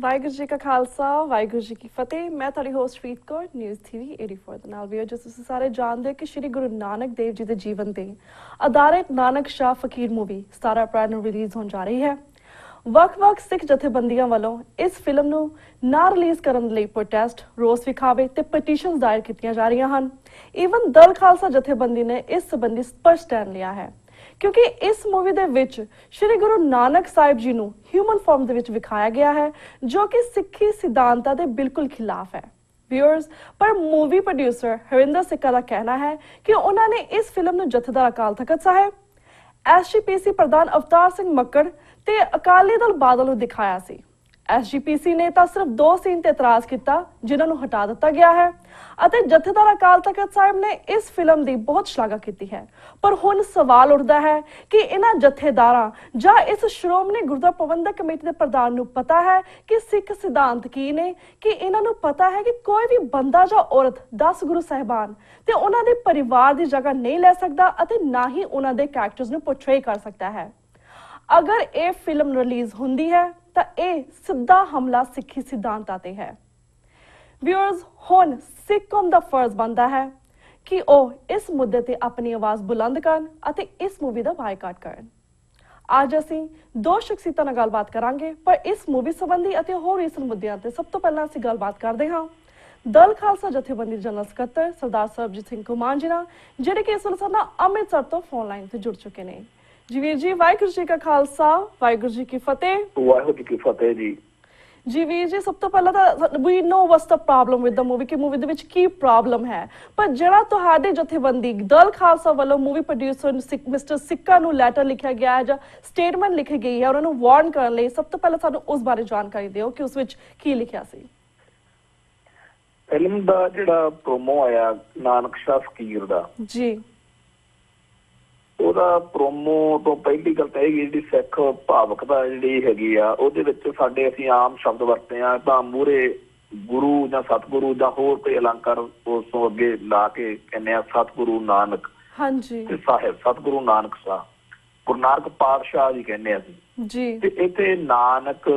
ਵਾਹਿਗੁਰੂ ਜੀ ਕਾ ਖਾਲਸਾ ਵਾਹਿਗੁਰੂ ਜੀ ਕੀ ਫਤਿਹ। ਮੈਂ ਤੁਹਾਡੀ ਹੋਸਟ ਪ੍ਰੀਤ ਕੌਰ ਨਿਊਜ਼ ਟੀਵੀ 84 ਦੇ ਨਾਲ। ਵੀਰ, ਜਿਸ ਤੁਸੀਂ ਸਾਰੇ ਜਾਣਦੇ ਹੋ ਕਿ ਸ਼੍ਰੀ ਗੁਰੂ ਨਾਨਕ ਦੇਵ ਜੀ ਦੇ ਜੀਵਨ ਤੇ ਆਧਾਰਿਤ ਨਾਨਕ ਸ਼ਾਹ ਫਕੀਰ ਮੂਵੀ 17 ਅਪ੍ਰੈਲ ਨੂੰ ਰਿਲੀਜ਼ ਹੋਣ ਜਾ ਰਹੀ ਹੈ। ਵੱਖ-ਵੱਖ ਸਿੱਖ ਜਥੇਬੰਦੀਆਂ ਵੱਲੋਂ ਇਸ ਫਿਲਮ ਨੂੰ ਨਾ ਰਿਲੀਜ਼ ਕਰਨ ਲਈ ਪ੍ਰੋਟੈਸਟ, ਰੋਸ ਵਿਖਾਵੇ ਤੇ ਪਟੀਸ਼ਨਸ ਦਾਇਰ ਕੀਤੀਆਂ ਜਾ ਰਹੀਆਂ ਹਨ। ਈਵਨ ਦਲ ਖਾਲਸਾ ਜਥੇਬੰਦੀ ਨੇ ਇਸ ਸੰਬੰਧੀ ਸਪਸ਼ਟ ਸਟੈਂਡ ਲਿਆ ਹੈ ਕਿਉਂਕਿ ਇਸ ਮੂਵੀ ਦੇ ਵਿੱਚ ਸ਼੍ਰੀ ਗੁਰੂ ਨਾਨਕ ਸਾਹਿਬ ਜੀ ਨੂੰ ਹਿਊਮਨ ਫਾਰਮ ਦੇ ਵਿੱਚ ਵਿਖਾਇਆ ਗਿਆ ਹੈ, ਜੋ ਕਿ ਸਿੱਖੀ ਸਿਧਾਂਤਾਂ ਦੇ ਬਿਲਕੁਲ ਖਿਲਾਫ ਹੈ। ਵਿਊਅਰਸ, ਪਰ ਮੂਵੀ ਪ੍ਰੋਡਿਊਸਰ ਹਰਿੰਦਰ ਸਿੱਕਾ ਦਾ ਕਹਿਣਾ ਹੈ ਕਿ ਉਹਨਾਂ ਨੇ ਇਸ ਫਿਲਮ ਨੂੰ ਜਥੇਦਾਰ ਅਕਾਲ ਤਖਤ ਸਾਹਿਬ, ਐਸਜੀਪੀਸੀ ਪ੍ਰਧਾਨ ਅਵਤਾਰ ਸਿੰਘ ਮੱਕੜ ਤੇ ਅਕਾਲੀ ਦਲ ਬਾਦਲ ਨੂੰ ਦਿਖਾਇਆ ਸੀ। ਐਸਜੀਪੀਸੀ ਨੇ ਤਾਂ ਸਿਰਫ 2 ਸੀਨ ਤੇ ਇਤਰਾਜ਼ ਕੀਤਾ, ਜਿਨ੍ਹਾਂ ਨੂੰ ਹਟਾ ਦਿੱਤਾ ਗਿਆ ਹੈ, ਅਤੇ ਜਥੇਦਾਰ ਅਕਾਲ ਤਖਤ ਸਾਹਿਬ ਨੇ ਇਸ ਫਿਲਮ ਦੀ ਬਹੁਤ ਸ਼ਲਾਘਾ ਕੀਤੀ ਹੈ। ਪਰ ਹੁਣ ਸਵਾਲ ਉੱਠਦਾ ਹੈ ਕਿ ਇਹਨਾਂ ਜਥੇਦਾਰਾਂ ਜਾਂ ਇਸ ਸ਼੍ਰੋਮਣੀ ਗੁਰਦੁਆਰਾ ਪ੍ਰਬੰਧਕ ਕਮੇਟੀ ਦੇ ਪ੍ਰਧਾਨ ਨੂੰ ਪਤਾ ਹੈ ਕਿ ਸਿੱਖ ਸਿਧਾਂਤ ਕੀ ਨੇ, ਕਿ ਇਹਨਾਂ ਨੂੰ ਪਤਾ ਹੈ ਕਿ ਕੋਈ ਵੀ ਬੰਦਾ ਜਾਂ ਔਰਤ 10 ਗੁਰੂ ਸਾਹਿਬਾਨ ਤੇ ਉਹਨਾਂ ਦੇ ਪਰਿਵਾਰ ਦੀ ਜਗ੍ਹਾ ਨਹੀਂ ਲੈ ਸਕਦਾ ਅਤੇ ਨਾ ਹੀ ਉਹਨਾਂ ਦੇ ਕੈਰੈਕਟਰਸ ਨੂੰ ਪੋਰਟਰੇ ਕਰ ਸਕਦਾ ਹੈ। ਅਗਰ ਇਹ ਫਿਲਮ ਰਿਲੀਜ਼ ਹੁੰਦੀ ਹੈ ਤਾਂ ਇਹ ਸਿੱਧਾ ਹਮਲਾ ਸਿੱਖੀ ਸਿਧਾਂਤਾਂ ਤੇ ਹੈ। ਵਿਊਅਰਸ, ਹੁਣ ਸਿੱਖ ਕੌਮ ਦਾ ਫਰਜ਼ ਬਣਦਾ ਹੈ ਕਿ ਉਹ ਇਸ ਮੁੱਦੇ ਤੇ ਆਪਣੀ ਆਵਾਜ਼ ਬੁਲੰਦ ਕਰਨ ਅਤੇ ਇਸ ਮੂਵੀ ਦਾ ਬਾਈਕਾਟ ਕਰਨ। ਅੱਜ ਅਸੀਂ 2 ਸ਼ਖਸੀਅਤਾਂ ਨਾਲ ਗੱਲਬਾਤ ਕਰਾਂਗੇ, ਪਰ ਇਸ ਮੂਵੀ ਸੰਬੰਧੀ ਅਤੇ ਹੋਰ ਰੀਸੈਂਟ ਮੁੱਦਿਆਂ ਤੇ ਸਭ ਤੋਂ ਪਹਿਲਾਂ ਅਸੀਂ ਗੱਲਬਾਤ ਕਰਦੇ ਹਾਂ ਦਲ ਖਾਲਸਾ ਜਥੇਬੰਦੀ ਦੇ ਜਨਰਲ ਸਕੱਤਰ ਸਰਦਾਰ ਸਰਬਜੀਤ ਸਿੰਘ ਕੁਮਾਨ ਜੀ ਨਾਲ, ਜਿਹੜੇ ਕਿ ਇਸ ਵੇਲੇ ਸਾਡੇ ਨਾਲ ਅੰਮ੍ਰਿਤਸਰ ਤੋਂ ਫੋਨ ਲਾਈਨ ਤੇ ਜੁੜ ਚੁੱਕੇ ਨੇ। ਜੀ ਵੀਰ ਜੀ, ਵਾਹਿਗੁਰੂ ਜੀ ਕਾ ਖਾਲਸਾ ਵਾਹਿਗੁਰੂ ਜੀ ਕੀ ਫਤਿਹ। ਵਾਹਿਗੁਰੂ ਜੀ ਕੀ ਫਤਿਹ ਜੀ। ਜੀ ਵੀਰ ਜੀ, ਸਭ ਤੋਂ ਪਹਿਲਾਂ ਤਾਂ we know what's the problem with the movie, ਕਿ ਮੂਵੀ ਦੇ ਵਿੱਚ ਕੀ ਪ੍ਰੋਬਲਮ ਹੈ, ਪਰ ਜਿਹੜਾ ਤੁਹਾਡੇ ਜਥੇਬੰਦੀ ਦਲ ਖਾਲਸਾ ਵੱਲੋਂ ਮੂਵੀ ਪ੍ਰੋਡਿਊਸਰ ਮਿਸਟਰ ਸਿੱਕਾ ਨੂੰ ਲੈਟਰ ਲਿਖਿਆ ਗਿਆ ਹੈ ਜਾਂ ਸਟੇਟਮੈਂਟ ਲਿਖੀ ਗਈ ਹੈ ਉਹਨਾਂ ਨੂੰ ਵਾਰਨ ਕਰਨ ਲਈ, ਸਭ ਤੋਂ ਪਹਿਲਾਂ ਸਾਨੂੰ ਉਸ ਬਾਰੇ ਜਾਣਕਾਰੀ ਦਿਓ ਕਿ ਉਸ ਵਿੱਚ ਕੀ ਲਿਖਿਆ ਸੀ। ਫਿਲਮ ਦਾ ਜਿਹੜਾ ਪ੍ਰੋਮੋ ਆਇਆ ਨਾਨਕ ਸ਼ਾਹ ਫਕੀਰ ਦਾ ਜੀ, ਉਹਦਾ ਪ੍ਰੋਮੋ ਤੋਂ ਪਹਿਲੀ ਗੱਲ ਤਾਂ ਇਹ ਜਿਹੜੀ ਸਿੱਖ ਭਾਵਕਤਾ ਜਿਹੜੀ ਹੈਗੀ ਆ ਉਹਦੇ ਵਿੱਚ ਸਾਡੇ ਅਸੀਂ ਆਮ ਸ਼ਬਦ ਵਰਤੇ ਆ ਤਾਂ ਮੂਹਰੇ ਗੁਰੂ ਜਾਂ ਸਤਿਗੁਰੂ ਜਾਂ ਹੋਰ ਕੋਈ ਅਲੰਕਾਰ ਉਸ ਤੋਂ ਅੱਗੇ ਲਾ ਕੇ ਕਹਿੰਦੇ ਆ ਸਤਿਗੁਰੂ ਨਾਨਕ ਹਾਂਜੀ ਤੇ ਸਾਹਿਬ ਸਤਿਗੁਰੂ ਨਾਨਕ ਸ਼ਾਹ, ਗੁਰੂ ਨਾਨਕ ਪਾਤਸ਼ਾਹ ਜੀ ਕਹਿੰਦੇ ਆ ਅਸੀਂ ਜੀ, ਤੇ ਇੱਥੇ ਨਾਨਕ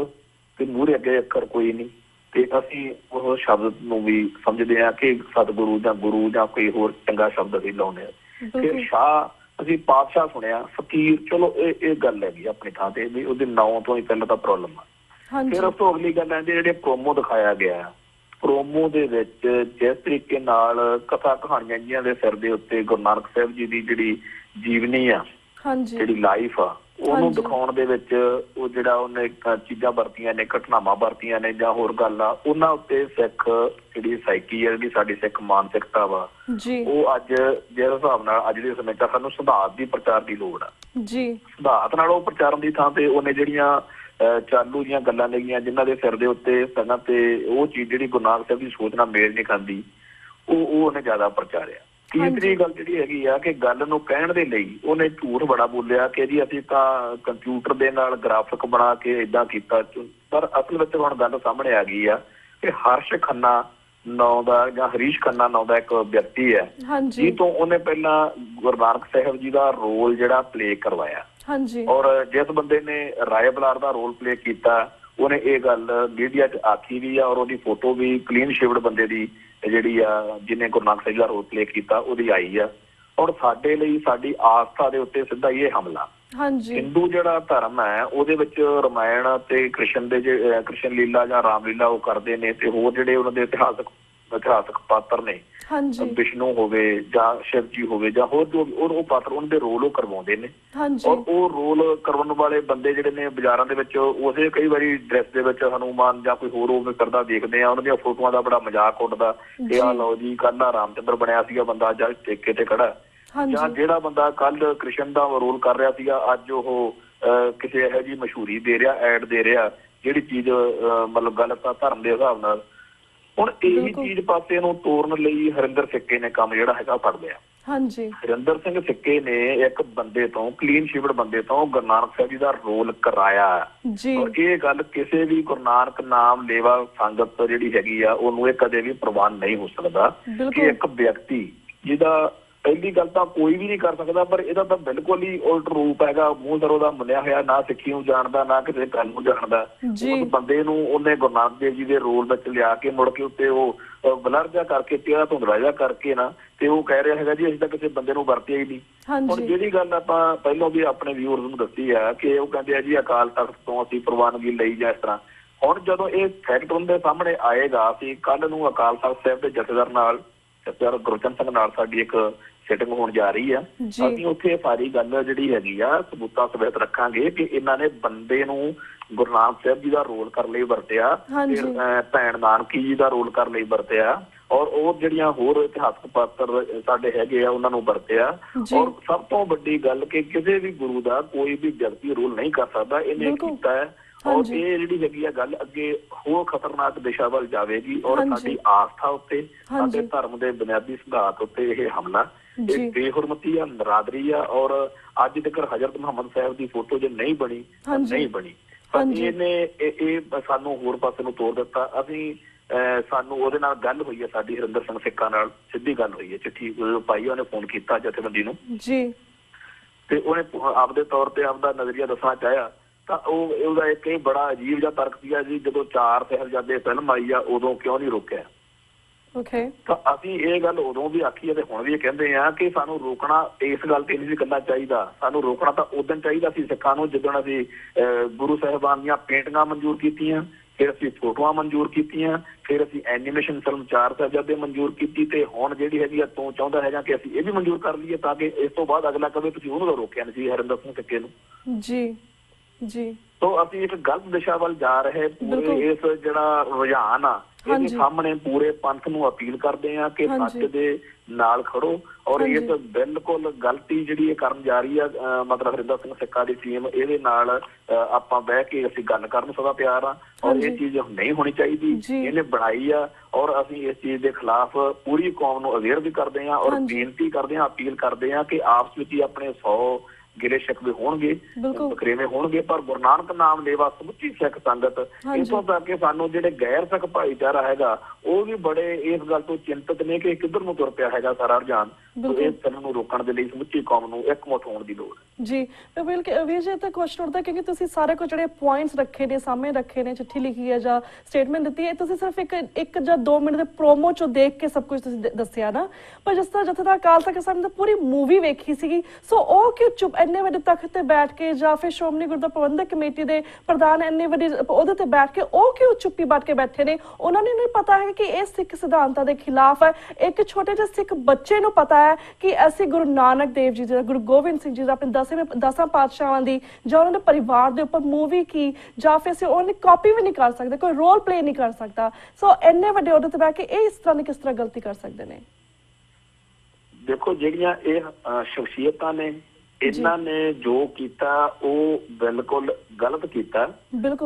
ਤੇ ਮੂਹਰੇ ਅੱਗੇ ਅੱਖਰ ਕੋਈ ਨਹੀਂ ਤੇ ਅਸੀਂ ਉਹ ਸ਼ਬਦ ਨੂੰ ਵੀ ਸਮਝਦੇ ਆ ਕਿ ਸਤਿਗੁਰੂ ਜਾਂ ਗੁਰੂ ਜਾਂ ਕੋਈ ਹੋਰ ਚੰਗਾ ਸ਼ਬਦ ਅਸੀਂ ਲਾਉਂਦੇ ਆ। ਫਿਰ ਸ਼ਾਹ ਅਸੀਂ ਪਾਤਸ਼ਾਹ ਸੁਣਿਆ, ਫਕੀਰ ਚਲੋ ਇਹ ਗੱਲ ਹੈਗੀ ਆਪਣੀ ਥਾਂ ਤੇ ਵੀ ਉਹਦੇ ਨਾਂ ਤੋਂ ਹੀ ਪਹਿਲਾਂ ਤਾਂ ਪ੍ਰੋਬਲਮ ਆ। ਫਿਰ ਉਸ ਤੋਂ ਅਗਲੀ ਗੱਲ ਆਉਂਦੀ ਜਿਹੜੇ ਪ੍ਰੋਮੋ ਦਿਖਾਇਆ ਗਿਆ, ਪ੍ਰੋਮੋ ਦੇ ਵਿੱਚ ਜਿਸ ਤਰੀਕੇ ਨਾਲ ਕਥਾ ਕਹਾਣੀਆਂ ਜਿਹੀਆਂ ਦੇ ਸਿਰ ਦੇ ਉੱਤੇ ਗੁਰੂ ਨਾਨਕ ਸਾਹਿਬ ਜੀ ਦੀ ਜਿਹੜੀ ਜੀਵਨੀ ਆ, ਜਿਹੜੀ ਲਾਈਫ ਆ, ਉਹਨੂੰ ਦਿਖਾਉਣ ਦੇ ਵਿੱਚ ਉਹ ਜਿਹੜਾ ਉਹਨੇ ਚੀਜ਼ਾਂ ਵਰਤੀਆਂ ਨੇ, ਘਟਨਾਵਾਂ ਵਰਤੀਆਂ ਨੇ ਜਾਂ ਹੋਰ ਗੱਲ ਆ, ਉਹਨਾਂ ਉੱਤੇ ਸਿੱਖ ਜਿਹੜੀ ਸਾਈਕੀ ਆ, ਜਿਹੜੀ ਸਾਡੀ ਸਿੱਖ ਮਾਨਸਿਕਤਾ ਵਾ, ਉਹ ਅੱਜ ਜਿਸ ਹਿਸਾਬ ਨਾਲ ਅੱਜ ਦੇ ਸਮੇਂ 'ਚ ਸਾਨੂੰ ਸਿਧਾਂਤ ਦੀ ਪ੍ਰਚਾਰ ਦੀ ਲੋੜ ਆ। ਸਿਧਾਂਤ ਨਾਲ ਉਹ ਪ੍ਰਚਾਰਨ ਦੀ ਥਾਂ ਤੇ ਉਹਨੇ ਜਿਹੜੀਆਂ ਚਾਲੂ ਦੀਆਂ ਗੱਲਾਂ ਨੇਗੀਆਂ ਜਿਨ੍ਹਾਂ ਦੇ ਸਿਰ ਦੇ ਉੱਤੇ ਪਹਿਲਾਂ ਤੇ ਉਹ ਚੀਜ਼ ਜਿਹੜੀ ਗੁਰੂ ਨਾਨਕ ਸਾਹਿਬ ਦੀ ਸੋਚ ਨਾਲ ਮੇਲ ਨਹੀਂ ਖਾਂਦੀ, ਉਹ ਉਹਨੇ ਜ਼ਿਆਦਾ ਪ੍ਰਚਾਰਿਆ। ਤੀਸਰੀ ਗੱਲ ਜਿਹੜੀ ਹੈਗੀ ਆ ਕਿ ਗੱਲ ਨੂੰ ਕਹਿਣ ਦੇ ਲਈ ਉਹਨੇ ਝੂਠ ਬੜਾ ਬੋਲਿਆ ਕਿ ਜੀ ਅਸੀਂ ਤਾਂ ਕੰਪਿਊਟਰ ਦੇ ਨਾਲ ਗ੍ਰਾਫਿਕ ਬਣਾ ਕੇ ਏਦਾਂ ਕੀਤਾ, ਪਰ ਅਸਲ ਵਿੱਚ ਹੁਣ ਗੱਲ ਸਾਹਮਣੇ ਆ ਗਈ ਆ ਕਿ ਹਰਸ਼ ਖੰਨਾ ਨਾਂ ਦਾ ਜਾਂ ਹਰੀਸ਼ ਖੰਨਾ ਨਾਂ ਦਾ ਇੱਕ ਵਿਅਕਤੀ ਹੈ ਜੀ ਤੋਂ ਉਹਨੇ ਪਹਿਲਾਂ ਗੁਰੂ ਨਾਨਕ ਸਾਹਿਬ ਜੀ ਦਾ ਰੋਲ ਜਿਹੜਾ ਪਲੇ ਕਰਵਾਇਆ, ਔਰ ਜਿਸ ਬੰਦੇ ਨੇ ਰਾਏ ਬਲਾਰ ਦਾ ਰੋਲ ਪਲੇ ਕੀਤਾ ਉਹਨੇ ਇਹ ਗੱਲ ਮੀਡੀਆ 'ਚ ਆਖੀ ਵੀ ਆ, ਔਰ ਉਹਦੀ ਫੋਟੋ ਵੀ ਕਲੀਨ ਸ਼ੇਵਡ ਬੰਦੇ ਦੀ ਜਿਹੜੀ ਆ ਜਿਹਨੇ ਗੁਰੂ ਨਾਨਕ ਸਾਹਿਬ ਦਾ ਰੋਲ ਪਲੇ ਕੀਤਾ ਉਹਦੀ ਆਈ ਆ। ਔਰ ਸਾਡੇ ਲਈ ਸਾਡੀ ਆਸਥਾ ਦੇ ਉੱਤੇ ਸਿੱਧਾ ਇਹ ਹਮਲਾ। ਹਿੰਦੂ ਜਿਹੜਾ ਧਰਮ ਹੈ ਉਹਦੇ ਵਿੱਚ ਰਮਾਇਣ ਤੇ ਕ੍ਰਿਸ਼ਨ ਦੇ ਕ੍ਰਿਸ਼ਨ ਲੀਲਾ ਜਾਂ ਰਾਮ ਲੀਲਾ ਉਹ ਕਰਦੇ ਨੇ, ਤੇ ਹੋਰ ਜਿਹੜੇ ਉਹਨਾਂ ਦੇ ਇਤਿਹਾਸਕ ਪਾਤਰ ਨੇ, ਵਿਸ਼ਨੂੰ ਹੋਵੇ ਜਾਂ ਸ਼ਿਵ ਜੀ ਹੋਵੇ ਜਾਂ ਹੋਰ ਜੋ ਉਹ ਪਾਤਰ ਉਹਨਾਂ ਦੇ ਰੋਲ ਉਹ ਕਰਵਾਉਂਦੇ ਨੇ। ਔਰ ਉਹ ਰੋਲ ਕਰਵਾਉਣ ਵਾਲੇ ਬੰਦੇ ਜਿਹੜੇ ਨੇ ਬਾਜ਼ਾਰਾਂ ਦੇ ਵਿੱਚ ਉਸੇ ਕਈ ਵਾਰੀ ਡਰੈਸ ਦੇ ਵਿੱਚ ਹਨੂੰਮਾਨ ਜਾਂ ਕੋਈ ਹੋਰ ਉਹ ਕਰਦਾ ਦੇਖਦੇ ਆ, ਉਹਨਾਂ ਦੀਆਂ ਫੋਟੋਆਂ ਦਾ ਬੜਾ ਮਜ਼ਾਕ ਉੱਡਦਾ ਕਿ ਆਹ ਲਓ ਜੀ ਕੱਲ੍ਹ ਰਾਮਚੰਦਰ ਬਣਿਆ ਸੀਗਾ ਬੰਦਾ ਅੱਜ ਠੇਕੇ ਤੇ ਖੜਾ, ਜਾਂ ਜਿਹੜਾ ਬੰਦਾ ਕੱਲ ਕ੍ਰਿਸ਼ਨ ਦਾ ਰੋਲ ਕਰ ਰਿਹਾ ਸੀਗਾ ਅੱਜ ਉਹ ਕਿਸੇ ਇਹੋ ਜਿਹੀ ਮਸ਼ਹੂਰੀ ਦੇ ਰਿਹਾ, ਐਡ ਦੇ ਰਿਹਾ, ਜਿਹੜੀ ਚੀਜ਼ ਮਤਲਬ ਗਲਤ ਆ ਧਰਮ ਦੇ ਹਿਸਾਬ ਨਾਲ। ਹੁਣ ਇਹੀ ਚੀਜ਼ ਪਾਸੇ ਨੂੰ ਤੋਰਨ ਲਈ ਹਰਿੰਦਰ ਸਿੱਕੇ ਨੇ ਕੰਮ ਜਿਹੜਾ ਹੈਗਾ ਫੜ ਲਿਆ। ਹਰਿੰਦਰ ਸਿੰਘ ਸਿੱਕੇ ਨੇ ਇੱਕ ਬੰਦੇ ਤੋਂ, ਕਲੀਨ ਸ਼ੀਵਡ ਬੰਦੇ ਤੋਂ ਗੁਰੂ ਨਾਨਕ ਸਾਹਿਬ ਜੀ ਦਾ ਰੋਲ ਕਰਾਇਆ। ਔਰ ਇਹ ਗੱਲ ਕਿਸੇ ਵੀ ਗੁਰੂ ਨਾਨਕ ਨਾਮ ਲੇਵਾ ਸੰਗਤ ਜਿਹੜੀ ਹੈਗੀ ਆ ਉਹਨੂੰ ਇਹ ਕਦੇ ਵੀ ਪ੍ਰਵਾਨ ਨਹੀਂ ਹੋ ਸਕਦਾ ਕਿ ਇੱਕ ਵਿਅਕਤੀ ਜਿਹਦਾ ਪਹਿਲੀ ਗੱਲ ਤਾਂ ਕੋਈ ਵੀ ਨਹੀਂ ਕਰ ਸਕਦਾ, ਪਰ ਇਹਦਾ ਤਾਂ ਬਿਲਕੁਲ ਹੀ ਉਲਟ ਰੂਪ ਹੈਗਾ। ਮੂੰਹ ਸਰੋਂ ਦਾ ਮੰਨਿਆ ਹੋਇਆ, ਨਾ ਸਿੱਖੀ ਨੂੰ ਜਾਣਦਾ, ਨਾ ਕਿਸੇ ਗੱਲ ਨੂੰ ਜਾਣਦਾ। ਉਸ ਬੰਦੇ ਨੂੰ ਉਹਨੇ ਗੁਰੂ ਨਾਨਕ ਦੇਵ ਜੀ ਦੇ ਰੋਲ ਵਿੱਚ ਲਿਆ ਕੇ ਮੁੜ ਕੇ ਉੱਤੇ ਉਹ ਬਲਰ ਜਿਹਾ ਕਰਕੇ, ਚਿਹਰਾ ਧੁੰਦਲਾ ਜਿਹਾ ਕਰਕੇ ਨਾ, ਤੇ ਉਹ ਕਹਿ ਰਿਹਾ ਹੈਗਾ ਜੀ ਅਸੀਂ ਤਾਂ ਕਿਸੇ ਬੰਦੇ ਨੂੰ ਵਰਤਿਆ ਹੀ ਨਹੀਂ। ਹੁਣ ਜਿਹੜੀ ਗੱਲ ਆਪਾਂ ਪਹਿਲਾਂ ਵੀ ਆਪਣੇ ਵਿਊਅਰਸ ਨੂੰ ਦੱਸੀ ਆ ਕਿ ਉਹ ਕਹਿੰਦੇ ਆ ਜੀ ਅਕਾਲ ਤਖ਼ਤ ਤੋਂ ਅਸੀਂ ਪ੍ਰਵਾਨਗੀ ਲਈ ਜਾਂ ਇਸ ਤਰ੍ਹਾਂ। ਹੁਣ ਜਦੋਂ ਇਹ ਫੈਕਟ ਉਹਦੇ ਸਾਹਮਣੇ ਆਏਗਾ, ਅਸੀਂ ਕੱਲ੍ਹ ਨੂੰ ਅਕਾਲ ਤਖ਼ਤ ਸਾਹਿਬ ਦੇ ਜਥੇਦਾਰ ਨਾਲ, ਜਥੇਦਾਰ ਗੁਰਚਰਨ ਸਿੰਘ ਨਾਲ ਸਾਡੀ ਇੱਕ ਸਿਟਿੰਗ ਹੋਣ ਜਾ ਰਹੀ ਆ। ਅਸੀਂ ਉੱਥੇ ਸਾਰੀ ਗੱਲ ਜਿਹੜੀ ਹੈਗੀ ਆ ਸਬੂਤਾਂ ਸਮੇਤ ਰੱਖਾਂਗੇ ਕਿ ਇਹਨਾਂ ਨੇ ਬੰਦੇ ਨੂੰ ਗੁਰੂ ਨਾਨਕ ਸਾਹਿਬ ਜੀ ਦਾ ਰੋਲ ਕਰਨ ਲਈ ਵਰਤਿਆ, ਫਿਰ ਭੈਣ ਨਾਨਕੀ ਜੀ ਦਾ ਰੋਲ ਕਰਨ ਲਈ ਵਰਤਿਆ, ਔਰ ਉਹ ਜਿਹੜੀਆਂ ਹੋਰ ਇਤਿਹਾਸਕ ਪਾਤਰ ਸਾਡੇ ਹੈਗੇ ਆ ਉਹਨਾਂ ਨੂੰ ਵਰਤਿਆ। ਔਰ ਸਭ ਤੋਂ ਵੱਡੀ ਗੱਲ ਕਿ ਕਿਸੇ ਵੀ ਗੁਰੂ ਦਾ ਕੋਈ ਵੀ ਵਿਅਕਤੀ ਰੋਲ ਨਹੀਂ ਕਰ ਸਕਦਾ, ਇਹਨੇ ਕੀਤਾ ਹੈ। ਔਰ ਇਹ ਜਿਹੜੀ ਹੈਗੀ ਆ ਗੱਲ ਅੱਗੇ ਹੋਰ ਖਤਰਨਾਕ ਦਿਸ਼ਾ ਵੱਲ ਜਾਵੇਗੀ, ਔਰ ਸਾਡੀ ਆਸਥਾ ਉੱਤੇ, ਸਾਡੇ ਧਰਮ ਦੇ ਬੁਨਿਆਦੀ ਸਿਧਾਂਤ ਉੱਤੇ ਇਹ ਹਮਲਾ, ਇਹ ਬੇਹੁਰਮਤੀ ਆ, ਨਰਾਦਰੀ ਆ। ਔਰ ਅੱਜ ਤੱਕ ਹਜ਼ਰਤ ਮੁਹੰਮਦ ਸਾਹਿਬ ਦੀ ਫੋਟੋ ਜੇ ਨਹੀਂ ਬਣੀ ਨਹੀਂ ਬਣੀ, ਪਰ ਇਹਨੇ ਇਹ ਸਾਨੂੰ ਹੋਰ ਪਾਸੇ ਨੂੰ ਤੋੜ ਦਿੱਤਾ। ਅਸੀਂ ਸਾਨੂੰ ਉਹਦੇ ਨਾਲ ਗੱਲ ਹੋਈ ਹੈ, ਸਾਡੀ ਹਰਿੰਦਰ ਸਿੰਘ ਸਿੱਕਾ ਨਾਲ ਸਿੱਧੀ ਗੱਲ ਹੋਈ ਹੈ, ਚਿੱਠੀ ਪਾਈ, ਉਹਨੇ ਫੋਨ ਕੀਤਾ ਜਥੇਬੰਦੀ ਨੂੰ ਜੀ, ਤੇ ਉਹਨੇ ਆਪਦੇ ਤੌਰ ਤੇ ਆਪਦਾ ਨਜ਼ਰੀਆ ਦੱਸਣਾ ਚਾਹਿਆ। ਤਾਂ ਉਹਦਾ ਇੱਕ ਇਹ ਬੜਾ ਅਜੀਬ ਜਿਹਾ ਤਰਕ ਸੀਗਾ ਜੀ, ਜਦੋਂ 4 ਸਾਹਿਬਜ਼ਾਦੇ ਫਿਲਮ ਆਈ ਆ ਉਦੋਂ ਕਿਉਂ ਨਹੀਂ ਰੋਕਿਆ। ਤਾਂ ਅਸੀਂ ਇਹ ਗੱਲ ਉਦੋਂ ਵੀ ਆਖੀ ਹੈ ਤੇ ਹੁਣ ਵੀ ਕਹਿੰਦੇ ਆ ਕਿ ਸਾਨੂੰ ਰੋਕਣਾ ਇਸ ਗੱਲ ਤੇ ਨਹੀਂ ਸੀ ਕਰਨਾ ਚਾਹੀਦਾ। ਸਾਨੂੰ ਰੋਕਣਾ ਤਾਂ ਉਦੋਂ ਚਾਹੀਦਾ ਸੀ ਸਿੱਖਾਂ ਨੂੰ ਜਦੋਂ ਅਸੀਂ ਗੁਰੂ ਸਾਹਿਬਾਨ ਦੀਆਂ ਪੇਂਟਿੰਗਾਂ ਮਨਜ਼ੂਰ ਕੀਤੀਆਂ, ਫਿਰ ਅਸੀਂ ਫੋਟੋਆਂ ਮਨਜ਼ੂਰ ਕੀਤੀਆਂ, ਫਿਰ ਅਸੀਂ ਐਨੀਮੇਸ਼ਨ ਫਿਲਮ 4 ਸਾਹਿਬਜ਼ਾਦੇ ਮਨਜ਼ੂਰ ਕੀਤੀ, ਤੇ ਹੁਣ ਜਿਹੜੀ ਹੈਗੀ ਆ ਤੂੰ ਚਾਹੁੰਦਾ ਹੈਗਾ ਕਿ ਅਸੀਂ ਇਹ ਵੀ ਮਨਜ਼ੂਰ ਕਰ ਲਈਏ ਤਾਂ ਕਿ ਇਸ ਤੋਂ ਬਾਅਦ ਅਗਲਾ ਕਵੇ ਤੁਸੀਂ ਉਹਨੂੰ ਤਾਂ ਰੋਕਿਆ ਨਹੀਂ ਸੀ, ਹਰਿੰਦਰ ਸਿੰਘ ਸਿੱਕੇ ਨੂੰ। ਜੀ ਤੋ ਅਸੀਂ ਇੱਕ ਗਲਤ ਦਿਸ਼ਾ ਵੱਲ ਜਾ ਰਹੇ। ਪੂਰੇ ਇਸ ਜਿਹੜਾ ਰੁਝਾਨ ਆ ਇਹਦੇ ਸਾਹਮਣੇ ਪੂਰੇ ਪੰਥ ਨੂੰ ਅਪੀਲ ਕਰਦੇ ਆ ਕਿ ਸੱਚ ਦੇ ਨਾਲ ਖੜੋ, ਔਰ ਇਹ ਤਾਂ ਬਿਲਕੁਲ ਗਲਤੀ ਜਿਹੜੀ ਇਹ ਕਰਨ ਜਾ ਰਹੀ ਆ ਮਤਲਬ ਹਰਿੰਦਰ ਸਿੰਘ ਸਿੱਕਾ ਦੀ ਟੀਮ, ਇਹਦੇ ਨਾਲ ਆਪਾਂ ਬਹਿ ਕੇ ਅਸੀਂ ਗੱਲ ਕਰਨ ਸਦਾ ਤਿਆਰ ਆ। ਔਰ ਇਹ ਚੀਜ਼ ਨਹੀਂ ਹੋਣੀ ਚਾਹੀਦੀ, ਇਹਨੇ ਬਣਾਈ ਆ, ਔਰ ਅਸੀਂ ਇਸ ਚੀਜ਼ ਦੇ ਖਿਲਾਫ ਪੂਰੀ ਕੌਮ ਨੂੰ ਅਵੇਅਰ ਵੀ ਕਰਦੇ ਆ, ਔਰ ਬੇਨਤੀ ਕਰਦੇ ਆ, ਅਪੀਲ ਕਰਦੇ ਆ ਕਿ ਆਪਸ ਵਿੱਚ ਹੀ ਆਪਣੇ 100 ਗਿਲੇ ਸ਼ਿਕਵੇ ਹੋਣਗੇ, ਵਖਰੇਵੇਂ ਹੋਣਗੇ, ਪਰ ਗੁਰੂ ਨਾਨਕ ਨਾਮ ਲੇਵਾ ਸਮੁੱਚੀ ਸਿੱਖ ਸੰਗਤ, ਇੱਥੋਂ ਤੱਕ ਕਿ ਸਾਨੂੰ ਜਿਹੜੇ ਗੈਰ ਸਿੱਖ ਭਾਈਚਾਰਾ ਹੈਗਾ ਉਹ ਵੀ ਬੜੇ ਇਸ ਗੱਲ ਤੋਂ ਚਿੰਤਤ ਨੇ ਕਿ ਕਿੱਧਰ ਨੂੰ ਤੁਰ ਪਿਆ ਹੈਗਾ ਸਾਰਾ ਰੁਝਾਨ। ਇਸ ਫਿਲਮ ਨੂੰ ਰੋਕਣ ਦੇ ਲਈ ਸਮੁੱਚੀ ਕੌਮ ਨੂੰ ਇਕਮੁੱਠ ਹੋਣ ਦੀ ਲੋੜ ਜੀ। ਬਿਲਕੁਲ ਵੀਰ ਜੀ, ਤਾਂ ਕੁਐਸਚਨ ਉੱਠਦਾ ਕਿਉਂਕਿ ਤੁਸੀਂ ਸਾਰੇ ਕੁਝ ਜਿਹੜੇ ਪੁਆਇੰਟਸ ਰੱਖੇ ਨੇ, ਸਾਹਮਣੇ ਰੱਖੇ ਨੇ, ਚਿੱਠੀ ਲਿਖੀ ਹੈ ਜਾਂ ਸਟੇਟਮੈਂਟ ਦਿੱਤੀ ਹੈ, ਤੁਸੀਂ ਸਿਰਫ ਇੱਕ ਜਾਂ 2 ਮਿੰਟ ਦੇ ਪ੍ਰੋਮੋ ਚੋਂ ਦੇਖ ਕੇ ਸਭ ਕੁਝ ਤੁਸੀਂ ਦੱਸਿਆ ਨਾ, ਪਰ ਜਿਸ ਤਰ੍ਹਾਂ ਜਥੇਦਾਰ ਅਕਾਲ ਤਖ਼ਤ ਸਾਹਿਬ ਨੇ ਪੂਰੀ ਮੂਵੀ ਵੇਖੀ ਸੀਗੀ, ਸੋ ਉਹ ਕਿਉਂ ਚੁੱਪ ਇੰਨੇ ਵੱਡੇ ਤਖਤ ਤੇ ਬੈਠ ਕੇ, ਜਾਂ ਫਿਰ ਸ਼੍ਰੋਮਣੀ ਗੁਰਦੁਆਰਾ ਪ੍ਰਬੰਧਕ ਕਮੇਟੀ ਦੇ ਪ੍ਰਧਾਨ ਇੰਨੇ ਵੱਡੇ ਉਹਦੇ ਤੇ ਬੈਠ ਕੇ ਉਹ ਕਿਉਂ ਚੁੱਪੀ ਬੈਠ ਕੇ ਬੈਠੇ ਨੇ? ਉਹਨਾਂ ਨੂੰ ਨਹੀਂ ਪਤਾ ਹੈ ਕਿ ਇਹ ਸਿੱਖ ਸਿਧਾਂਤਾਂ ਦੇ ਖਿਲਾਫ ਹੈ। ਇੱਕ ਛੋਟੇ ਜਿਹੇ ਸਿੱਖ ਬੱਚੇ ਨੂੰ ਪਤਾ ਹੈ ਕਿ ਅਸੀਂ ਗੁਰੂ ਨਾਨਕ ਦੇਵ ਜੀ ਦਾ, ਗੁਰੂ ਗੋਬਿੰਦ ਸਿੰਘ ਜੀ ਦਾ, ਆਪਣੇ 10 ਪਾਤਸ਼ਾਹਾਂ ਦੀ ਜਾਂ ਉਹਨਾਂ ਦੇ ਪਰਿਵਾਰ ਦੇ ਉੱਪਰ ਮੂਵੀ ਕੀ, ਜਾਂ ਫਿਰ ਅਸੀਂ ਉਹਨੇ ਕਾਪੀ ਵੀ ਨਹੀਂ ਕਰ ਸਕਦੇ, ਕੋਈ ਰੋਲ ਪਲੇ ਨਹੀਂ ਕਰ ਸਕਦਾ। ਸੋ ਇੰਨੇ ਵੱਡੇ ਉਹਦੇ ਤੇ ਬੈਠ ਕੇ ਇਹ ਇਸ ਤਰ੍ਹਾਂ ਦੀ ਕਿਸ ਤਰ੍ਹਾਂ ਗਲਤੀ ਕਰ ਸਕਦੇ ਨੇ? ਦੇਖੋ, ਜਿਹੜੀਆਂ ਇਹ ਸ਼ਖਸੀਅਤਾਂ ਨੇ, ਇਹਨਾਂ ਨੇ ਜੋ ਕੀਤਾ ਉਹ ਬਿਲਕੁਲ ਗਲਤ ਕੀਤਾ।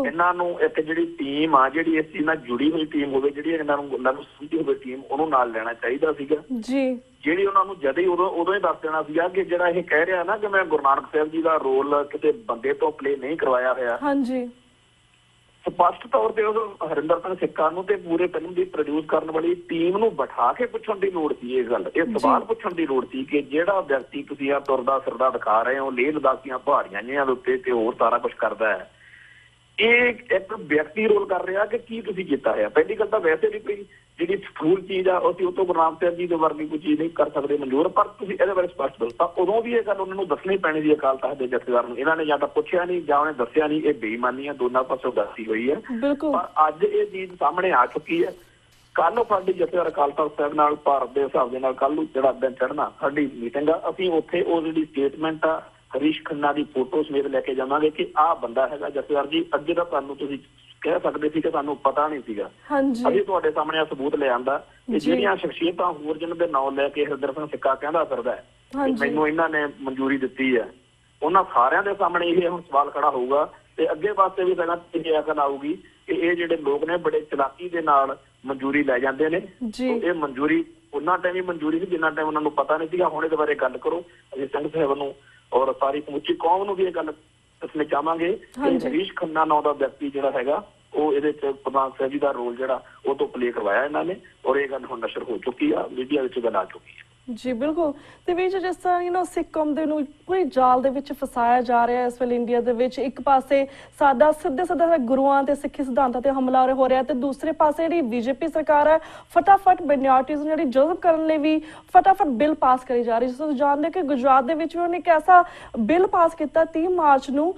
ਇਹਨਾਂ ਨੂੰ ਇੱਕ ਜਿਹੜੀ ਟੀਮ ਆ, ਜਿਹੜੀ ਇਸ ਚੀਜ਼ ਨਾਲ ਜੁੜੀ ਹੋਈ ਟੀਮ ਹੋਵੇ, ਜਿਹੜੀ ਇਹਨਾਂ ਨੂੰ ਸਮਝੀ ਹੋਵੇ ਟੀਮ, ਉਹਨੂੰ ਨਾਲ ਲੈਣਾ ਚਾਹੀਦਾ ਸੀਗਾ ਜੀ। ਜਿਹੜੀ ਉਹਨਾਂ ਨੂੰ ਜਦ ਹੀ ਉਦੋਂ ਹੀ ਦੱਸ ਦੇਣਾ ਸੀਗਾ ਕਿ ਜਿਹੜਾ ਇਹ ਕਹਿ ਰਿਹਾ ਨਾ ਕਿ ਮੈਂ ਗੁਰੂ ਨਾਨਕ ਸਾਹਿਬ ਜੀ ਦਾ ਰੋਲ ਕਿਸੇ ਬੰਦੇ ਤੋਂ ਪਲੇ ਨਹੀਂ ਕਰਵਾਇਆ ਹੋਇਆ, ਸਪਸ਼ਟ ਤੌਰ ਤੇ ਉਹ ਹਰਿੰਦਰ ਸਿੰਘ ਸਿੱਕਾ ਨੂੰ ਤੇ ਪੂਰੇ ਫਿਲਮ ਦੀ ਪ੍ਰੋਡਿਊਸ ਕਰਨ ਵਾਲੀ ਟੀਮ ਨੂੰ ਬਿਠਾ ਕੇ ਪੁੱਛਣ ਦੀ ਲੋੜ ਸੀ। ਇਹ ਗੱਲ, ਇਹ ਸਵਾਲ ਪੁੱਛਣ ਦੀ ਲੋੜ ਸੀ ਕਿ ਜਿਹੜਾ ਵਿਅਕਤੀ ਤੁਸੀਂ ਆ ਤੁਰਦਾ ਫਿਰਦਾ ਦਿਖਾ ਰਹੇ ਹੋ, ਲੇਹ ਲਦਾਖ ਦੀਆਂ ਪਹਾੜੀਆਂ ਜਿਹੀਆਂ ਦੇ ਉੱਤੇ ਤੇ ਹੋਰ ਸਾਰਾ ਕੁਛ ਕਰਦਾ ਹੈ, ਇਹ ਇੱਕ ਵਿਅਕਤੀ ਰੋਲ ਕਰ ਰਿਹਾ ਕਿ ਕੀ ਤੁਸੀਂ ਕੀਤਾ ਹੈ? ਪਹਿਲੀ ਗੱਲ ਤਾਂ ਵੈਸੇ ਵੀ ਕੋਈ ਜਿਹੜੀ ਫਜ਼ੂਲ ਚੀਜ਼ ਆ ਅਸੀਂ ਉਹ ਤੋਂ ਗੁਰੂ ਨਾਨਕ ਸਾਹਿਬ ਜੀ ਦੇ ਵਰਗੀ ਕੋਈ ਚੀਜ਼ ਨਹੀਂ ਕਰ ਸਕਦੇ ਮਨਜ਼ੂਰ, ਪਰ ਤੁਸੀਂ ਇਹਦੇ ਬਾਰੇ ਸਪਸ਼ਟ ਦੱਸੋ। ਤਾਂ ਉਦੋਂ ਵੀ ਇਹ ਗੱਲ ਉਹਨਾਂ ਨੂੰ ਦੱਸਣੀ ਪੈਣੀ ਸੀ ਅਕਾਲ ਤਖ਼ਤ ਦੇ ਜਥੇਦਾਰ ਨੂੰ। ਇਹਨਾਂ ਨੇ ਜਾਂ ਤਾਂ ਪੁੱਛਿਆ ਨਹੀਂ ਜਾਂ ਉਹਨੇ ਦੱਸਿਆ ਨਹੀਂ। ਇਹ ਬੇਈਮਾਨੀ ਆ, ਦੋਨਾਂ ਪਾਸੋਂ ਦੱਸੀ ਹੋਈ ਹੈ। ਪਰ ਅੱਜ ਇਹ ਚੀਜ਼ ਸਾਹਮਣੇ ਆ ਚੁੱਕੀ ਹੈ। ਕੱਲ ਸਾਡੀ ਜਥੇਦਾਰ ਅਕਾਲ ਤਖ਼ਤ ਸਾਹਿਬ ਨਾਲ ਭਾਰਤ ਦੇ ਹਿਸਾਬ ਦੇ ਨਾਲ ਕੱਲ ਨੂੰ ਜਿਹੜਾ ਦਿਨ ਚੜ੍ਹਨਾ ਸਾਡੀ ਮੀਟਿੰਗ ਆ, ਅਸੀਂ ਉੱਥੇ ਉਹ ਜਿਹੜੀ ਸਟੇਟਮੈਂਟ ਆ ਹਰੀਸ਼ ਖੰਨਾ ਦੀ ਫੋਟੋ ਸਮੇਤ ਲੈ ਕੇ ਜਾਵਾਂਗੇ ਕਿ ਆਹ ਬੰਦਾ ਹੈਗਾ ਜਥੇਦਾਰ ਜੀ। ਅੱਗੇ ਤਾਂ ਤੁਹਾਨੂੰ ਤੁਸੀਂ ਕਹਿ ਸਕਦੇ ਸੀ ਕਿ ਸਾਨੂੰ ਪਤਾ ਨਹੀਂ ਸੀਗਾ, ਅਸੀਂ ਤੁਹਾਡੇ ਸਾਹਮਣੇ ਆ ਸਬੂਤ ਲੈ ਆਂਦਾ ਕਿ ਜਿਹੜੀਆਂ ਸ਼ਖਸੀਅਤਾਂ ਹੋਰ ਜਿਹਨਾਂ ਦੇ ਨਾਂ ਲੈ ਕੇ ਹਰਿੰਦਰ ਸਿੰਘ ਸਿੱਕਾ ਕਹਿੰਦਾ ਫਿਰਦਾ ਹੈ ਮੈਨੂੰ ਇਹਨਾਂ ਨੇ ਮਨਜ਼ੂਰੀ ਦਿੱਤੀ ਹੈ, ਉਹਨਾਂ ਸਾਰਿਆਂ ਦੇ ਸਾਹਮਣੇ ਇਹ ਹੁਣ ਸਵਾਲ ਖੜਾ ਹੋਊਗਾ। ਤੇ ਅੱਗੇ ਵਾਸਤੇ ਵੀ ਪਹਿਲਾਂ ਇਹ ਅਕਲ ਆਊਗੀ ਕਿ ਇਹ ਜਿਹੜੇ ਲੋਕ ਨੇ ਬੜੇ ਚਲਾਕੀ ਦੇ ਨਾਲ ਮਨਜ਼ੂਰੀ ਲੈ ਜਾਂਦੇ ਨੇ। ਇਹ ਮਨਜ਼ੂਰੀ ਉਹਨਾਂ ਟਾਈਮ ਹੀ ਮਨਜ਼ੂਰੀ ਸੀ ਜਿੰਨਾ ਟਾਈਮ ਉਹਨਾਂ ਨੂੰ ਪਤਾ ਨਹੀਂ ਸੀਗਾ। ਹੁਣ ਇਹਦੇ ਬਾਰੇ ਗੱਲ ਕਰੋ। ਅਸੀਂ ਸਿੰਘ ਸਾਹਿਬ ਨੂੰ ਔਰ ਸਾਰੀ ਸਮੁੱਚੀ ਕੌਮ ਨੂੰ ਵੀ ਇਹ ਗੱਲ ਦੱਸਣੀ ਚਾਹਾਂਗੇ ਕਿ ਹਰੀਸ਼ ਖੰਨਾ ਨਾਂ ਦਾ ਵਿਅਕਤੀ ਜਿਹੜਾ ਹੈਗਾ ਉਹ ਇਹਦੇ ਚ ਪ੍ਰਧਾਨ ਸਾਹਿਬ ਜੀ ਦਾ ਰੋਲ ਜਿਹੜਾ ਉਹ ਤੋਂ ਪਲੇ ਕਰਵਾਇਆ ਇਹਨਾਂ ਨੇ, ਔਰ ਇਹ ਗੱਲ ਹੁਣ ਨਸ਼ਰ ਹੋ ਚੁੱਕੀ ਆ, ਮੀਡੀਆ ਵਿੱਚ ਗੱਲ ਆ ਚੁੱਕੀ ਹੈ ਜੀ ਬਿਲਕੁਲ। ਤੇ ਵੀ ਜਿਸ ਤਰ੍ਹਾਂ ਸਿੱਖ ਕੌਮ ਦੇ ਨੂੰ ਪੂਰੀ ਜਾਲ ਦੇ ਵਿੱਚ ਫਸਾਇਆ ਜਾ ਰਿਹਾ ਇਸ ਵੇਲੇ ਇੰਡੀਆ ਦੇ ਵਿੱਚ, ਇੱਕ ਪਾਸੇ ਸਾਡਾ ਸਿੱਧੇ ਗੁਰੂਆਂ ਤੇ ਸਿੱਖੀ ਸਿਧਾਂਤਾਂ ਤੇ ਹਮਲਾ ਹੋ ਰਿਹਾ ਤੇ ਦੂਸਰੇ ਪਾਸੇ ਜਿਹੜੀ ਬੀਜੇਪੀ ਸਰਕਾਰ ਹੈ ਫਟਾਫਟ ਮਾਈਨੋਰਟੀਜ਼ ਨੂੰ ਜਿਹੜੀ ਜਜ਼ਬ ਕਰਨ ਲਈ ਵੀ ਫਟਾਫਟ ਬਿੱਲ ਪਾਸ ਕਰੀ ਜਾ ਰਹੀ। ਜਿਸ ਤੋਂ ਜਾਣਦੇ ਕਿ ਗੁਜਰਾਤ ਦੇ ਵਿੱਚ ਵੀ ਉਹਨੇ ਇੱਕ ਐਸਾ ਬਿੱਲ ਪਾਸ ਕੀਤਾ 30 ਮਾਰਚ ਨੂੰ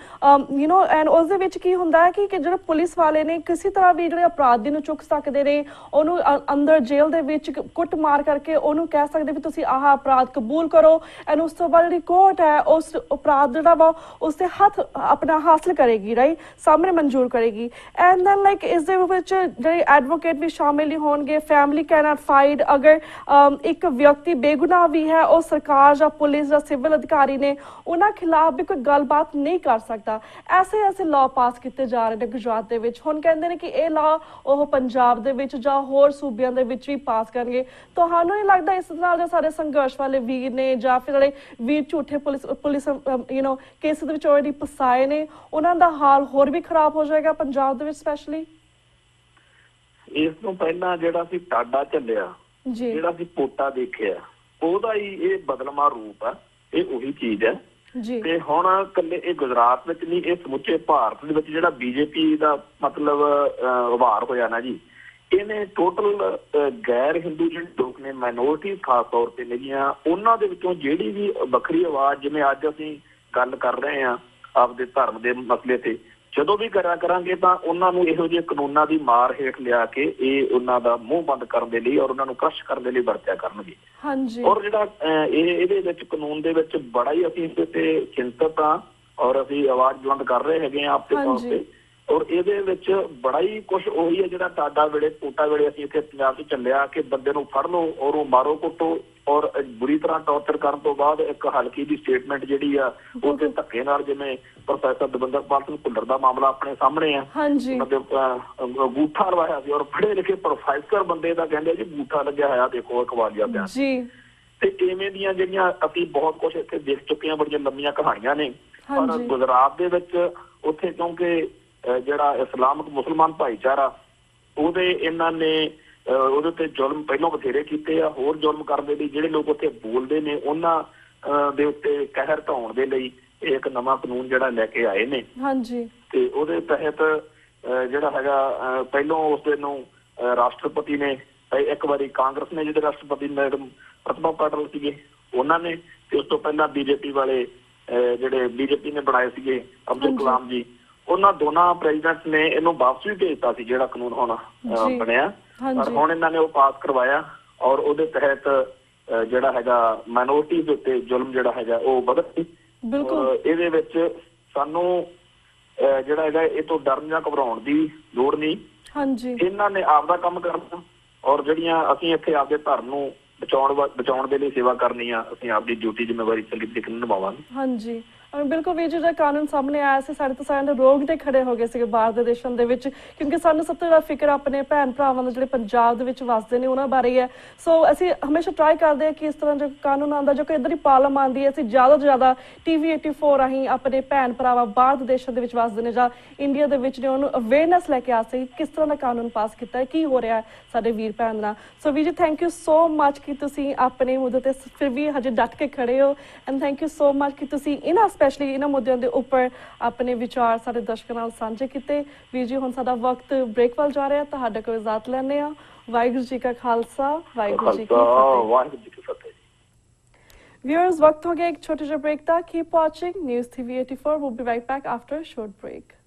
ਐਂਡ ਉਸ ਦੇ ਵਿੱਚ ਕੀ ਹੁੰਦਾ ਹੈ ਕਿ ਜਿਹੜੇ ਪੁਲਿਸ ਵਾਲੇ ਨੇ ਕਿਸੇ ਤਰ੍ਹਾਂ ਵੀ ਜਿਹੜੇ ਅਪਰਾਧੀ ਨੂੰ ਚੁੱਕ ਸਕਦੇ ਨੇ, ਉਹਨੂੰ ਅੰਦਰ ਜੇਲ੍ਹ ਦੇ ਵਿੱਚ ਕੁੱਟ ਮਾਰ ਕਰਕੇ ਉਹਨੂੰ ਕਹਿ ਸਕਦੇ ਵੀ ਤੁਸੀਂ ਆਹ ਅਪਰਾਧ ਕਬੂਲ ਕਰੋ ਐਂਡ ਉਸ ਤੋਂ ਬਾਅਦ ਜਿਹੜੀ ਕੋਰਟ ਹੈ ਉਸ ਅਪਰਾਧ ਜਿਹੜਾ ਵਾ ਉਸ ਤੇ ਹੱਥ ਆਪਣਾ ਹਾਸਲ ਕਰੇਗੀ, ਰਾਈਟ, ਸਾਹਮਣੇ ਮਨਜ਼ੂਰ ਕਰੇਗੀ। ਐਂਡ ਦੈਨ ਲਾਈਕ ਇਸ ਦੇ ਵਿੱਚ ਜਿਹੜੇ ਐਡਵੋਕੇਟ ਵੀ ਸ਼ਾਮਿਲ ਨਹੀਂ ਹੋਣਗੇ, ਫੈਮਿਲੀ ਕੈਨਟ ਫਾਈਟ, ਅਗਰ ਇੱਕ ਵਿਅਕਤੀ ਬੇਗੁਨਾਹ ਵੀ ਹੈ ਉਹ ਸਰਕਾਰ ਜਾਂ ਪੁਲਿਸ ਜਾਂ ਸਿਵਲ ਅਧਿਕਾਰੀ ਨੇ ਉਹਨਾਂ ਖਿਲਾਫ ਵੀ ਕੋਈ ਗੱਲਬਾਤ ਨਹੀਂ ਕਰ ਸਕਦਾ। ਐਸੇ ਲਾਅ ਪਾਸ ਕੀਤੇ ਜਾ ਰਹੇ ਨੇ ਗੁਜਰਾਤ ਦੇ ਵਿੱਚ। ਹੁਣ ਕਹਿੰਦੇ ਨੇ ਕਿ ਇਹ ਲਾਅ ਉਹ ਪੰਜਾਬ ਦੇ ਵਿੱਚ ਜਾਂ ਹੋਰ ਸੂਬਿਆਂ ਦੇ ਵਿੱਚ ਵੀ ਪਾਸ ਕਰਨਗੇ। ਤੁਹਾਨੂੰ ਨਹੀਂ ਲੱਗਦਾ ਇਸ ਨਾਲ ਜੋ ਸਾਡੇ ਸੰਘਰਸ਼ ਵਾਲੇ ਵੀਰ ਨੇ ਜਾਂ ਫਿਰ ਜਿਹੜੇ ਵੀਰ ਝੂਠੇ ਪੁਲਿਸ ਕੇਸ ਦੇ ਵਿੱਚ ਆਲਰੇਡੀ ਫਸਾਏ ਨੇ ਉਹਨਾਂ ਦਾ ਹਾਲ ਹੋਰ ਵੀ ਖਰਾਬ ਹੋ ਜਾਏਗਾ ਪੰਜਾਬ ਦੇ ਵਿੱਚ ਸਪੈਸ਼ਲੀ? ਇਸ ਤੋਂ ਪਹਿਲਾਂ ਜਿਹੜਾ ਸੀ ਟਾਡਾ ਚੱਲਿਆ, ਜਿਹੜਾ ਸੀ ਪੋਟਾ ਦੇਖਿਆ, ਉਹਦਾ ਹੀ ਇਹ ਬਦਲਵਾਂ ਰੂਪ ਆ, ਇਹ ਉਹੀ ਚੀਜ਼ ਹੈ। ਤੇ ਹੁਣ ਇਕੱਲੇ ਇਹ ਗੁਜਰਾਤ ਵਿੱਚ ਨਹੀਂ, ਇਹ ਸਮੁੱਚੇ ਭਾਰਤ ਦੇ ਵਿੱਚ ਜਿਹੜਾ ਬੀਜੇਪੀ ਦਾ ਮਤਲਬ ਉਭਾਰ ਹੋਇਆ ਨਾ ਜੀ, ਇਹਨੇ ਟੋਟਲ ਗੈਰ ਹਿੰਦੂ ਜਿਹੜੇ ਲੋਕ ਨੇ, ਮਾਈਨੋਰਟੀ ਖਾਸ ਤੌਰ ਤੇ ਨੇਗੀਆਂ, ਉਹਨਾਂ ਦੇ ਵਿੱਚੋਂ ਜਿਹੜੀ ਵੀ ਵੱਖਰੀ ਆਵਾਜ਼, ਜਿਵੇਂ ਅੱਜ ਅਸੀਂ ਗੱਲ ਕਰ ਰਹੇ ਹਾਂ ਆਪਦੇ ਧਰਮ ਦੇ ਮਸਲੇ ਤੇ, ਜਦੋਂ ਵੀ ਕਰਾਂਗੇ ਤਾਂ ਉਹਨਾਂ ਨੂੰ ਇਹੋ ਜਿਹੇ ਕਾਨੂੰਨਾਂ ਦੀ ਮਾਰ ਹੇਠ ਲਿਆ ਕੇ ਇਹ ਉਹਨਾਂ ਦਾ ਮੂੰਹ ਬੰਦ ਕਰਨ ਦੇ ਲਈ ਔਰ ਉਹਨਾਂ ਨੂੰ ਕ੍ਰਸ਼ ਕਰਨ ਦੇ ਲਈ ਵਰਤਿਆ ਕਰਨਗੇ। ਔਰ ਜਿਹੜਾ ਇਹਦੇ ਵਿੱਚ ਕਾਨੂੰਨ ਦੇ ਵਿੱਚ ਬੜਾ ਹੀ ਅਸੀਂ ਇਹਦੇ ਤੇ ਚਿੰਤਤ ਹਾਂ ਔਰ ਅਸੀਂ ਆਵਾਜ਼ ਬੁਲੰਦ ਕਰ ਰਹੇ ਹੈਗੇ ਹਾਂ ਆਪਦੇ ਤੌਰ ਤੇ। ਔਰ ਇਹਦੇ ਵਿੱਚ ਬੜਾ ਹੀ ਕੁਛ ਉਹੀ ਹੈ ਜਿਹੜਾ ਟਾਡਾ ਵੇਲੇ ਪੋਟਾ ਵੇਲੇ ਅਸੀਂ ਇੱਥੇ ਪੰਜਾਬ 'ਚ ਚੱਲਿਆ ਕਿ ਬੰਦੇ ਨੂੰ ਫੜ ਲਓ ਔਰ ਉਹ ਮਾਰੋ ਕੁੱਟੋ ਔਰ ਬੁਰੀ ਤਰ੍ਹਾਂ ਟੌਰਚਰ ਕਰਨ ਤੋਂ ਬਾਅਦ ਇੱਕ ਹਲਕੀ ਦੀ ਸਟੇਟਮੈਂਟ ਜਿਹੜੀ ਆ ਉਹ ਤੇ ਧੱਕੇ ਨਾਲ, ਜਿਵੇਂ ਪ੍ਰੋਫੈਸਰ ਦਵਿੰਦਰਪਾਲ ਸਿੰਘ ਭੁੱਲਰ ਦਾ ਮਾਮਲਾ ਆਪਣੇ ਸਾਹਮਣੇ ਆ, ਅੰਗੂਠਾ ਲਵਾਇਆ ਸੀ ਔਰ ਪੜ੍ਹੇ ਲਿਖੇ ਪ੍ਰੋਫੈਸਰ ਬੰਦੇ ਦਾ ਕਹਿੰਦੇ ਜੀ ਅੰਗੂਠਾ ਲੱਗਿਆ ਹੋਇਆ, ਦੇਖੋ ਅਖਬਾਰੀਆ ਬਿਆਨ। ਤੇ ਇਵੇਂ ਦੀਆਂ ਜਿਹੜੀਆਂ ਅਸੀਂ ਬਹੁਤ ਕੁਛ ਇੱਥੇ ਦੇਖ ਚੁੱਕੇ ਹਾਂ, ਬੜੀਆਂ ਲੰਮੀਆਂ ਕਹਾਣੀਆਂ ਨੇ। ਪਰ ਗੁਜਰਾਤ ਦੇ ਵਿੱਚ ਉੱਥੇ ਕਿਉਂਕਿ ਜਿਹੜਾ ਇਸਲਾਮਿਕ ਮੁਸਲਮਾਨ ਭਾਈਚਾਰਾ, ਉਹਦੇ ਇਹਨਾਂ ਨੇ ਉਹਦੇ ਉੱਤੇ ਜ਼ੁਲਮ ਪਹਿਲਾਂ ਬਥੇਰੇ ਕੀਤੇ ਆ, ਹੋਰ ਜ਼ੁਲਮ ਕਰਨ ਦੇ ਲਈ ਜਿਹੜੇ ਲੋਕ ਉੱਥੇ ਬੋਲਦੇ ਨੇ ਉਹਨਾਂ ਦੇ ਉੱਤੇ ਕਹਿਰ ਢਾਉਣ ਦੇ ਲਈ ਇਹ ਇੱਕ ਨਵਾਂ ਕਾਨੂੰਨ ਜਿਹੜਾ ਲੈ ਕੇ ਆਏ ਨੇ। ਤੇ ਉਹਦੇ ਤਹਿਤ ਜਿਹੜਾ ਹੈਗਾ ਪਹਿਲਾਂ ਉਸ ਦੇ ਨੂੰ ਰਾਸ਼ਟਰਪਤੀ ਨੇ ਇੱਕ ਵਾਰੀ, ਕਾਂਗਰਸ ਨੇ ਜਿਹਦੇ ਰਾਸ਼ਟਰਪਤੀ ਮੈਡਮ ਪ੍ਰਤਿਭਾ ਪਾਟਿਲ ਸੀਗੇ ਉਹਨਾਂ ਨੇ, ਤੇ ਉਸ ਤੋਂ ਪਹਿਲਾਂ ਬੀਜੇਪੀ ਵਾਲੇ ਜਿਹੜੇ ਬੀਜੇਪੀ ਨੇ ਬਣਾਏ ਸੀਗੇ ਅਬਦੁਲ ਕਲਾਮ ਜੀ, ਉਹਨਾਂ ਦੋਨਾਂ ਪ੍ਰੈਜ਼ੀਡੈਂਟ ਨੇ ਇਹਨੂੰ ਵਾਪਸ ਵੀ ਭੇਜਤਾ ਸੀ ਜਿਹੜਾ ਕਾਨੂੰਨ ਹੁਣ ਬਣਿਆ। ਪਰ ਹੁਣ ਇਹਨਾਂ ਨੇ ਉਹ ਪਾਸ ਕਰਵਾਇਆ ਔਰ ਉਹਦੇ ਤਹਿਤ ਜਿਹੜਾ ਹੈਗਾ ਮਾਈਨੋਰਟੀ ਦੇ ਉੱਤੇ ਜ਼ੁਲਮ ਜਿਹੜਾ ਹੈਗਾ ਉਹ ਵਧਿਆ। ਇਹਦੇ ਵਿੱਚ ਸਾਨੂੰ ਜਿਹੜਾ ਹੈਗਾ ਇਹ ਤੋਂ ਡਰਨ ਜਾਂ ਘਬਰਾਉਣ ਦੀ ਲੋੜ ਨਹੀਂ। ਇਹਨਾਂ ਨੇ ਆਪਦਾ ਕੰਮ ਕਰਨਾ ਔਰ ਜਿਹੜੀਆਂ ਅਸੀਂ ਇੱਥੇ ਆਪਦੇ ਧਰਮ ਨੂੰ ਬਚਾਉਣ ਦੇ ਲਈ ਸੇਵਾ ਕਰਨੀ ਆ, ਅਸੀਂ ਆਪਦੀ ਡਿਊਟੀ ਜ਼ਿੰਮੇਵਾਰੀ ਚੰਗੀ ਤਰੀਕੇ ਨਾਲ ਨਿਭਾਵਾਂਗੇ। ਬਿਲਕੁਲ ਵੀਰ ਜੀ, ਜਿਹੜਾ ਕਾਨੂੰਨ ਸਾਹਮਣੇ ਆਇਆ ਸੀ ਸਾਡੇ ਤੋਂ ਸਾਰੇ ਰੋਗ ਤੇ ਖੜੇ ਹੋ ਗਏ ਸੀਗੇ ਬਾਹਰ ਦੇ ਦੇਸ਼ਾਂ ਦੇ ਵਿੱਚ, ਕਿਉਂਕਿ ਸਾਨੂੰ ਸਭ ਤੋਂ ਜ਼ਿਆਦਾ ਫਿਕਰ ਆਪਣੇ ਭੈਣ ਭਰਾਵਾਂ ਦਾ ਜਿਹੜੇ ਪੰਜਾਬ ਦੇ ਵਿੱਚ ਵਸਦੇ ਨੇ ਉਹਨਾਂ ਬਾਰੇ ਹੈ। ਸੋ ਅਸੀਂ ਹਮੇਸ਼ਾ ਟਰਾਈ ਕਰਦੇ ਹਾਂ ਕਿ ਇਸ ਤਰ੍ਹਾਂ ਜੋ ਕਾਨੂੰਨ ਆਉਂਦਾ, ਜੋ ਕਿ ਇੱਧਰ ਦੀ ਪ੍ਰੋਬਲਮ ਆਉਂਦੀ ਹੈ, ਅਸੀਂ ਜ਼ਿਆਦਾ ਤੋਂ ਜ਼ਿਆਦਾ TV 84 ਰਾਹੀਂ ਆਪਣੇ ਭੈਣ ਭਰਾਵਾਂ ਬਾਹਰ ਦੇ ਦੇਸ਼ਾਂ ਦੇ ਵਿੱਚ ਵਸਦੇ ਨੇ ਜਾਂ ਇੰਡੀਆ ਦੇ ਵਿੱਚ ਨੇ ਉਹਨੂੰ ਅਵੇਅਰਨੈਸ ਲੈ ਕੇ ਆ ਸਕੇ ਕਿਸ ਤਰ੍ਹਾਂ ਦਾ ਕਾਨੂੰਨ ਪਾਸ ਕੀਤਾ ਹੈ, ਕੀ ਹੋ ਰਿਹਾ ਹੈ ਸਾਡੇ ਵੀਰ ਭੈਣ ਨਾਲ। ਸੋ ਵੀਰ ਜੀ, ਥੈਂਕ ਯੂ ਸੋ ਮਚ ਕਿ ਤੁਸੀਂ ਆਪਣੇ ਮੁੱਦੇ ਤੇ ਫਿਰ ਵੀ ਹਜੇ ਡਟ ਕੇ ਖੜੇ ਹੋ and thank you so much ਕਿ ਤੁਸੀਂ ਸਪੈਸ਼ਲੀ ਇਹਨਾਂ ਮੁੱਦਿਆਂ ਦੇ ਉੱਪਰ ਆਪਣੇ ਵਿਚਾਰ ਸਾਡੇ ਦਰਸ਼ਕਾਂ ਨਾਲ ਸਾਂਝੇ ਕੀਤੇ। ਵੀਰ ਜੀ, ਹੁਣ ਸਾਡਾ ਵਕਤ ਬ੍ਰੇਕ ਵੱਲ ਜਾ ਰਿਹਾ, ਤੁਹਾਡੇ ਕੋਲ ਇਜਾਜ਼ਤ ਲੈਂਦੇ ਹਾਂ। ਵਾਹਿਗੁਰੂ ਜੀ ਕਾ ਖਾਲਸਾ, ਵਾਹਿਗੁਰੂ ਜੀ ਕੀ ਫਤਿਹ। Viewers, ਵਕਤ ਹੋ ਗਿਆ ਇੱਕ ਛੋਟੇ ਜਿਹੇ break the. Keep watching News TV 84. We'll be right back after a short break.